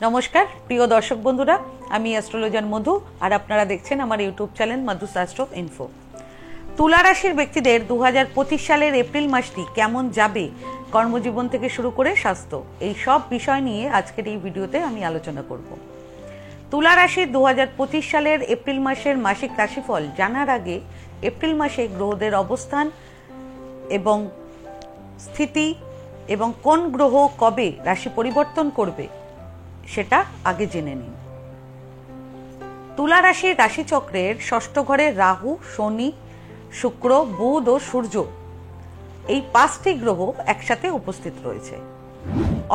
নমস্কার প্রিয় দর্শক বন্ধুরা, আমি অ্যাস্ট্রোলজার মধু আর আপনারা দেখছেন আমার YouTube channel Madhu's astro info. তুলা রাশির ব্যক্তিদের 2025 সালের এপ্রিল মাসটি কেমন যাবে, কর্মজীবন থেকে শুরু করে স্বাস্থ্য, এই সব বিষয় নিয়ে আজকের এই ভিডিওতে আমি আলোচনা করব। তুলা রাশির 2025 সালের এপ্রিল মাসের মাসিক রাশিফল জানার আগে এপ্রিল মাসে গ্রহদের অবস্থান এবং স্থিতি এবং কোন গ্রহ কবে রাশি পরিবর্তন করবে সেটা আগে জেনে নিন। তুলা রাশির রাশিচক্রের ষষ্ঠ ঘরে রাহু, শনি, শুক্র, বুধ ও সূর্য এই 5টি গ্রহ একসাথে উপস্থিত রয়েছে।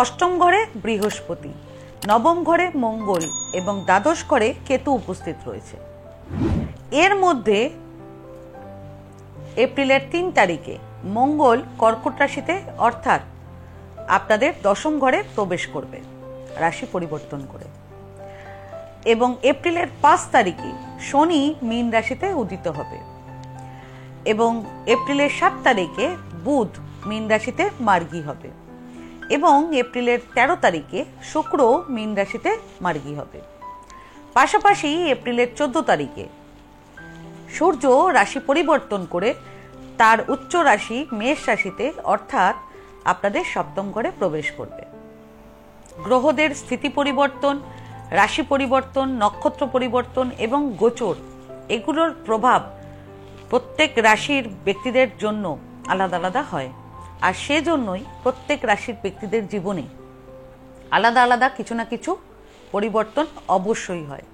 অষ্টম ঘরে বৃহস্পতি, নবম ঘরে মঙ্গল এবং দ্বাদশ ঘরে কেতু উপস্থিত রয়েছে। এর মধ্যে এপ্রিলের 3 তারিখে মঙ্গল কর্কট রাশিতে অর্থাৎ আপনাদের দশম ঘরে প্রবেশ করবে রাশি পরিবর্তন করে, এবং এপ্রিলের 5 তারিখে শনি মীন রাশিতে উদিত হবে এবং এপ্রিলের 7 তারিখে বুধ মীন রাশিতে মার্গী হবে এবং এপ্রিলের 13 তারিখে শুক্র মীন রাশিতে মার্গী হবে। পাশাপাশি এপ্রিলের 14 তারিখে সূর্য রাশি পরিবর্তন করে তার উচ্চ রাশি মেষ রাশিতে অর্থাৎ আপনাদের সপ্তম ঘরে প্রবেশ করবে। গ্রহদের স্থিতি পরিবর্তন, রাশি পরিবর্তন, নক্ষত্র পরিবর্তন এবং গোচর, এগুলোর প্রভাব প্রত্যেক রাশির ব্যক্তিদের জন্য আলাদা আলাদা হয়, আর সেজন্যই প্রত্যেক রাশির ব্যক্তিদের জীবনে আলাদা আলাদা কিছু না কিছু পরিবর্তন অবশ্যই হয়।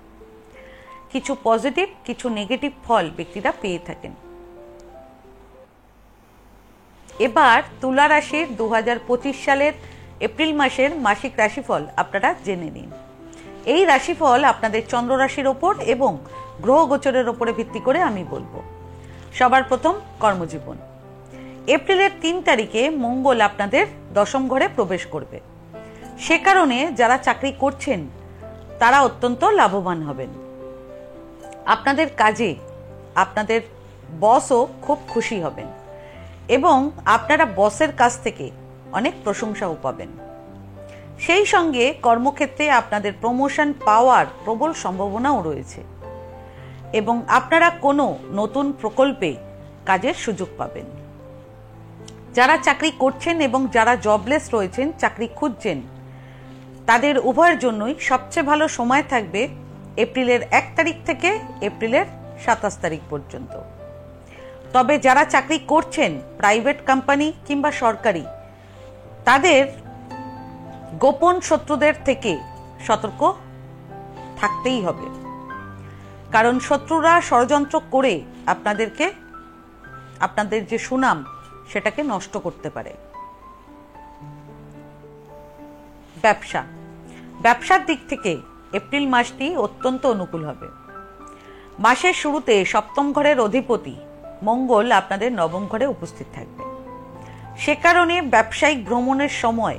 কিছু পজিটিভ, কিছু নেগেটিভ ফল ব্যক্তিরা পেয়ে থাকেন। এবার তুলা রাশির 2025 সালের এপ্রিল মাসের মাসিক রাশিফল আপনারা জেনে নিন। এই রাশিফল আপনাদের চন্দ্র রাশির ওপর এবং গ্রহ গোচরের ওপরে ভিত্তি করে আমি বলবো। সবার প্রথম কর্মজীবন। এপ্রিলের 3 তারিখে মঙ্গল আপনাদের দশম ঘরে প্রবেশ করবে। সে কারণে যারা চাকরি করছেন তারা অত্যন্ত লাভবান হবেন। আপনাদের কাজে আপনাদের বসও খুব খুশি হবেন এবং আপনারা বসের কাছ থেকে অনেক প্রশংসাও পাবেন। সেই সঙ্গে কর্মক্ষেত্রে আপনাদের প্রমোশন পাওয়ার প্রবল সম্ভাবনাও রয়েছে এবং আপনারা কোনো নতুন প্রকল্পে কাজের সুযোগ পাবেন। যারা চাকরি করছেন এবং যারা জবলেস রয়েছেন, চাকরি খুঁজছেন, তাদের উভয়ের জন্যই সবচেয়ে ভালো সময় থাকবে এপ্রিলের 1 তারিখ থেকে এপ্রিলের 27 তারিখ পর্যন্ত। তবে যারা চাকরি করছেন প্রাইভেট কোম্পানি কিংবা সরকারি, তাদের গোপন শত্রুদের থেকে সতর্ক থাকতেই হবে, কারণ শত্রুরা ষড়যন্ত্র করে আপনাদের যে সুনাম সেটাকে নষ্ট করতে পারে। ব্যবসার দিক থেকে এপ্রিল মাসটি অত্যন্ত অনুকূল হবে। মাসের শুরুতে সপ্তম ঘরের অধিপতি মঙ্গল আপনাদের নবম ঘরে উপস্থিত থাকবে। সে কারণে ব্যবসায়িক ভ্রমণের সময়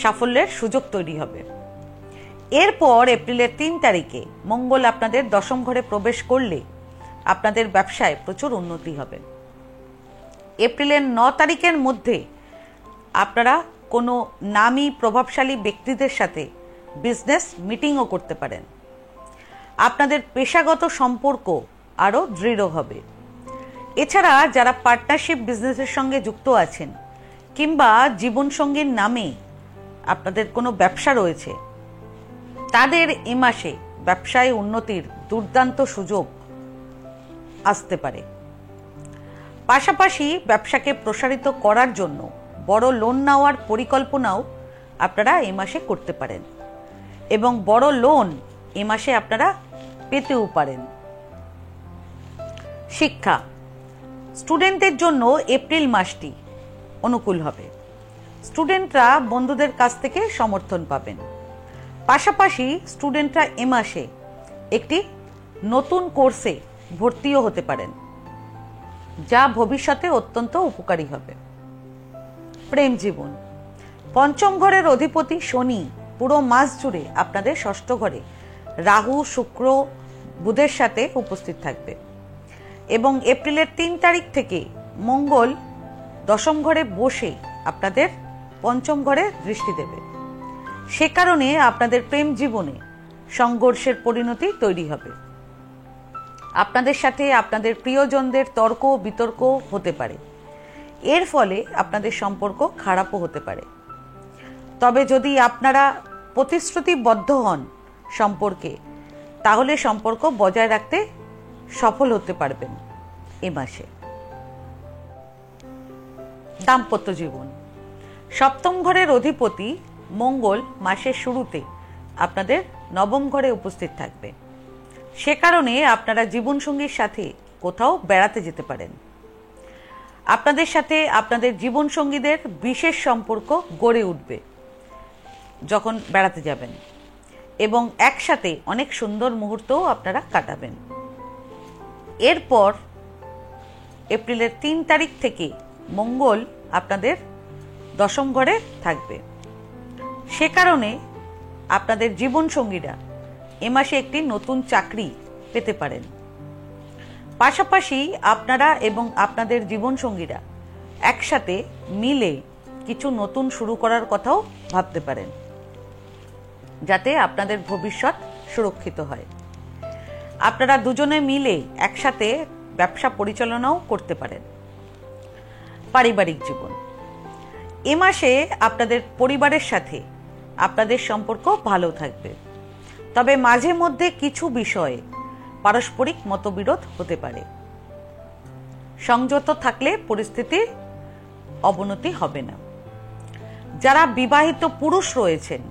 সাফল্যের সুযোগ তৈরি হবে। এরপর এপ্রিলের 3 তারিখে মঙ্গল আপনাদের দশম ঘরে প্রবেশ করলে আপনাদের ব্যবসায় প্রচুর উন্নতি হবে। এপ্রিলের 9 তারিখের মধ্যে আপনারা কোনো নামী প্রভাবশালী ব্যক্তিদের সাথে বিজনেস মিটিংও করতে পারেন। আপনাদের পেশাগত সম্পর্ক আরও দৃঢ় হবে। এছাড়া যারা পার্টনারশিপ বিজনেসের সঙ্গে যুক্ত আছেন কিংবা জীবনসঙ্গীর নামে আপনাদের কোনো ব্যবসা রয়েছে, তাদের এ মাসে ব্যবসায় উন্নতির দুর্দান্ত সুযোগ আসতে পারে। পাশাপাশি ব্যবসাকে প্রসারিত করার জন্য বড় লোন নেওয়ার পরিকল্পনাও আপনারা এ মাসে করতে পারেন এবং বড় লোন এ মাসে আপনারা পেতেও পারেন। শিক্ষা, স্টুডেন্টদের জন্য এপ্রিল মাসটি অনুকূল হবে। স্টুডেন্টরা বন্ধুদের কাছ থেকে সমর্থন পাবেন। পাশাপাশি স্টুডেন্টরা এ মাসে একটি নতুন কোর্সে ভর্তিও হতে পারেন, যা ভবিষ্যতে অত্যন্ত উপকারী হবে। প্রেম জীবন, পঞ্চম ঘরের অধিপতি শনি পুরো মাস জুড়ে আপনাদের ষষ্ঠ ঘরে রাহু, শুক্র, বুধের সাথে উপস্থিত থাকবে এবং এপ্রিলের 3 তারিখ থেকে মঙ্গল দশম ঘরে বসে আপনাদের পঞ্চম ঘরে দৃষ্টি দেবে। সে কারণে আপনাদের প্রেম জীবনে সংঘর্ষের পরিণতি তৈরি হবে। আপনাদের সাথে আপনাদের প্রিয়জনদের তর্ক বিতর্ক হতে পারে, এর ফলে আপনাদের সম্পর্ক খারাপও হতে পারে। তবে যদি আপনারা প্রতিশ্রুতিবদ্ধ হন সম্পর্কে, তাহলে সম্পর্ক বজায় রাখতে সফল হতে পারবেন এ মাসে। দাম্পত্য জীবন, সপ্তম ঘরের অধিপতি মঙ্গল মাসের শুরুতে আপনাদের নবম ঘরে উপস্থিত থাকবে। সে কারণে আপনারা জীবনসঙ্গীর সাথে কোথাও বেড়াতে যেতে পারেন। আপনাদের সাথে আপনাদের জীবনসঙ্গীদের বিশেষ সম্পর্ক গড়ে উঠবে যখন বেড়াতে যাবেন, এবং একসাথে অনেক সুন্দর মুহূর্তও আপনারা কাটাবেন। এরপর এপ্রিলের 3 তারিখ থেকে মঙ্গল আপনাদের দশম ঘরে থাকবে। সে কারণে আপনাদের জীবনসঙ্গীরা এ মাসে একটি নতুন চাকরি পেতে পারেন। পাশাপাশি আপনারা এবং আপনাদের জীবনসঙ্গীরা একসাথে মিলে কিছু নতুন শুরু করার কথাও ভাবতে পারেন, যাতে আপনাদের ভবিষ্যৎ সুরক্ষিত হয়। আপনারা দুজনে মিলে একসাথে ব্যবসা পরিচালনাও করতে পারেন। পারিবারিক জীবন, এ মাসে আপনাদের পরিবারের সাথে আপনাদের সম্পর্ক ভালো থাকবে, তবে মাঝে মধ্যে কিছু বিষয়ে পারস্পরিক মতবিরোধ হতে পারে। সংযত থাকলে পরিস্থিতির অবনতি হবে না। যারা বিবাহিত পুরুষ রয়েছেন,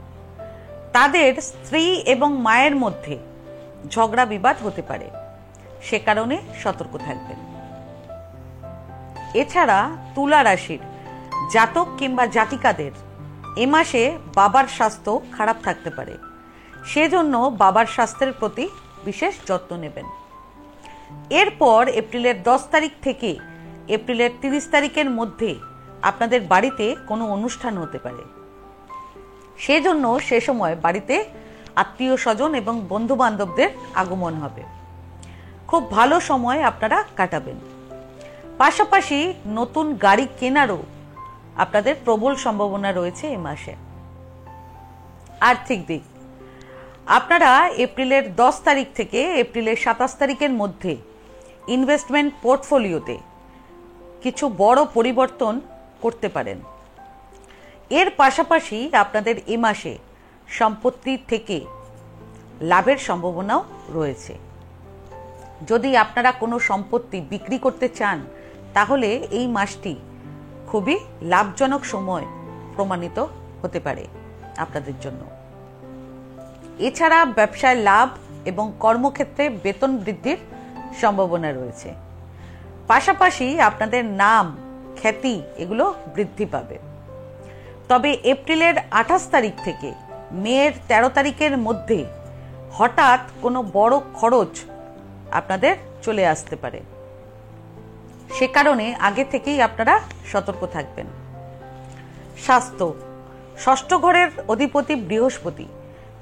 তাদের স্ত্রী এবং মায়ের মধ্যে ঝগড়া বিবাদ হতে পারে, সে কারণে সতর্ক থাকবেন। এছাড়া তুলা রাশির জাতক কিংবা জাতিকাদের এ মাসে বাবার স্বাস্থ্য খারাপ থাকতে পারে, সেজন্য বাবার স্বাস্থ্যের প্রতি বিশেষ যত্ন নেবেন। এরপর এপ্রিলের 10 তারিখ থেকে এপ্রিলের 30 তারিখের মধ্যে আপনাদের বাড়িতে কোনো অনুষ্ঠান হতে পারে, সেজন্য সে সময় বাড়িতে আত্মীয় স্বজন এবং বন্ধু বান্ধবদের আগমন হবে। খুব ভালো সময় আপনারা কাটাবেন। পাশাপাশি নতুন গাড়ি কেনারও আপনাদের প্রবল সম্ভাবনা রয়েছে এ মাসে। আর্থিক দিক, আপনারা এপ্রিলের 10 তারিখ থেকে এপ্রিলের 27 তারিখের মধ্যে ইনভেস্টমেন্ট পোর্টফোলিওতে কিছু বড় পরিবর্তন করতে পারেন। এর পাশাপাশি আপনাদের এ মাসে সম্পত্তি থেকে লাভের সম্ভাবনাও রয়েছে। যদি আপনারা কোনো সম্পত্তি বিক্রি করতে চান, তাহলে এই মাসটি খুবই লাভজনক সময় প্রমাণিত হতে পারে আপনাদের জন্য। এছাড়া ব্যবসায় লাভ এবং কর্মক্ষেত্রে বেতন বৃদ্ধির সম্ভাবনা রয়েছে। পাশাপাশি আপনাদের নাম খ্যাতি এগুলো বৃদ্ধি পাবে। তবে এপ্রিলের 28 তারিখ থেকে মের 13 তারিখের মধ্যে হঠাৎ কোনো বড় খরচ আপনাদের চলে আসতে পারে, সে কারণে আগে থেকেই আপনারা সতর্ক থাকবেন। স্বাস্থ্য, ষষ্ঠ ঘরের অধিপতি বৃহস্পতি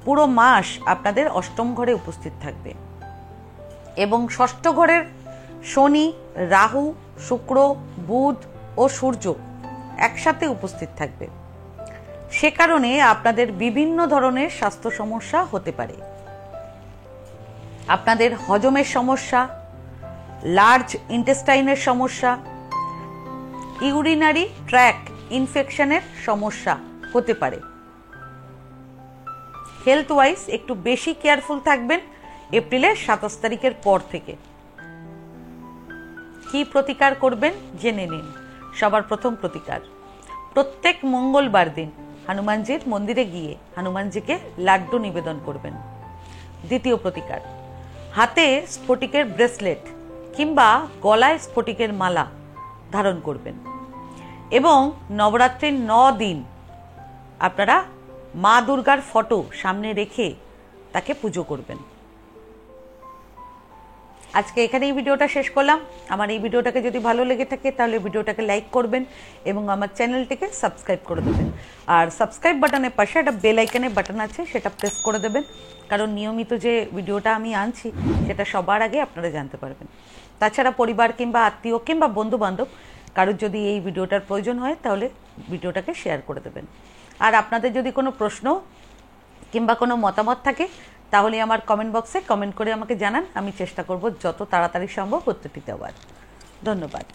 পুরো মাস আপনাদের অষ্টম ঘরে উপস্থিত থাকবে, এবং ষষ্ঠ ঘরের শনি, রাহু, শুক্র, বুধ ও সূর্য একসাথে উপস্থিত থাকবে। সে কারণে আপনাদের বিভিন্ন ধরনের স্বাস্থ্য সমস্যা হতে পারে। আপনাদের হজমের সমস্যা, লার্জ ইন্টেস্টাইনের সমস্যা, ইউরিনারি ট্র্যাক ইনফেকশনের সমস্যা হতে পারে। হেলথ ওয়াইজ একটু বেশি কেয়ারফুল থাকবেন এপ্রিলের 27 তারিখের পর থেকে। কি প্রতিকার করবেন জেনে নিন। সবার প্রথম প্রতিকার, প্রত্যেক মঙ্গলবার দিন হনুমানজির মন্দিরে গিয়ে হনুমানজিকে লাড্ডু নিবেদন করবেন। দ্বিতীয় প্রতিকার, হাতে স্ফটিকের ব্রেসলেট কিংবা গলায় স্ফটিকের মালা ধারণ করবেন, এবং নবরাত্রির 9 দিন আপনারা মা দুর্গার ফটো সামনে রেখে তাকে পুজো করবেন। আজকে এখানে এই ভিডিওটা শেষ করলাম। আমার এই ভিডিওটাকে যদি ভালো লেগে থাকে তাহলে ভিডিওটাকে লাইক করবেন এবং আমার চ্যানেলটিকে সাবস্ক্রাইব করে দেবেন। আর সাবস্ক্রাইব বাটনের পাশে একটা বেল আইকনের বাটন আছে, সেটা প্রেস করে দেবেন, কারণ নিয়মিত যে ভিডিওটা আমি আনছি সেটা সবার আগে আপনারা জানতে পারবেন। তাছাড়া পরিবার কিংবা আত্মীয় কিংবা বন্ধু বান্ধব কারোর যদি এই ভিডিওটার প্রয়োজন হয় তাহলে ভিডিওটাকে শেয়ার করে দেবেন। আর আপনাদের যদি কোনো প্রশ্ন কিংবা কোনো মতামত থাকে তাহলে আমার কমেন্ট বক্সে কমেন্ট করে আমাকে জানান, আমি চেষ্টা করব যত তাড়াতাড়ি সম্ভব উত্তরটি দেওয়ার। ধন্যবাদ।